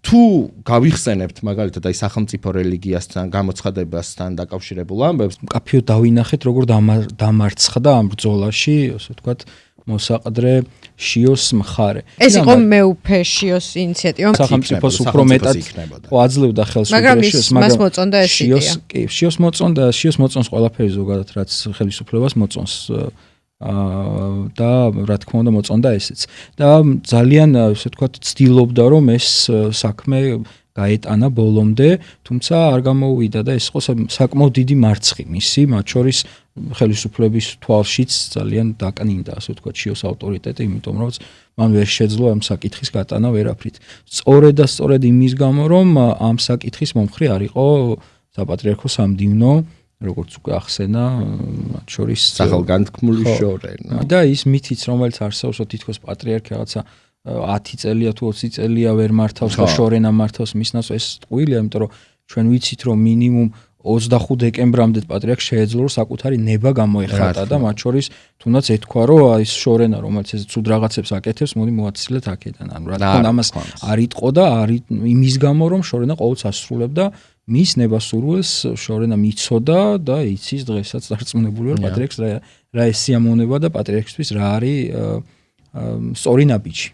თუ გავიხსენებთ მაგალითად აი სახელმწიფო რელიგიასთან, გამოცხადებასთან დაკავშირებულ ამბებს, მკაფიოდ დავინახეთ, როგორ დამარცხდა ამ ბრძოლაში, ასე ვთქვათ, მოსაყდრე შიოს მხარე. ეს იყო მეუფე შიოს ინიციატივა. სახელმწიფოს უფრო მეტად აძლევდა ხელს უგრეშიოს, მაგრამ მას მოწონდა ეს იდეა. შიოს მოწონს ყველაფერი ზოგადად, რაც ხელისუფლებას მოწონს. და რა თქმა უნდა მოწონდა ესეც. და ძალიან, ასე ვთქვათ, ცდილობდა რომ ეს საქმე გაეტანა ბოლომდე, თუმცა არ გამოუვიდა და ეს იყო საკმაოდ დიდი მარცხი მისი, მათ შორის ხელისუფლების თვალშიც ძალიან დაკნინდა, ასე ვთქვათ, შიოს ავტორიტეტი, იმიტომ რომ მან ვერ შეძლო ამ საკითხის გატანა ვერაფრით. სწორედ იმის გამო, რომ ამ საკითხის მომხრე არ იყო საპატრიარქო სამდივნო, როგორც უკვე ახსენა, მათ შორის სახელგანთქმული შორენა. და ის მითიც, რომელიც არსებობს, თითქოს პატრიარქი რაღაცა 10 წელია თუ 20 წელია ვერ მართავს და შორენა მართავს მისნას, ეს ტყუილია, იმიტომ რომ ჩვენ ვიცით, რომ მინიმუმ 25 დეკემბრამდე პატრიარქს შეეძლო რომ საკუთარი ნება გამოეხატა და მათ შორის თუნდაც ეთქვა რომ ის შორენა რომელიც ეს ცუდ რაღაცებს აკეთებს მოდი მოაცილეთ აქედან ანუ რა თქმა უნდა ამას არ იტყო და იმის გამო რომ შორენა ყოველთვის ასრულებდა მის ნებასურველს შორენა მიცოდა და იცის დღესაც დარწმუნებული ვარ პატრიარქს რა ეს სიამოვნება და პატრიარქისთვის რა არის სწორი ნაბიჯი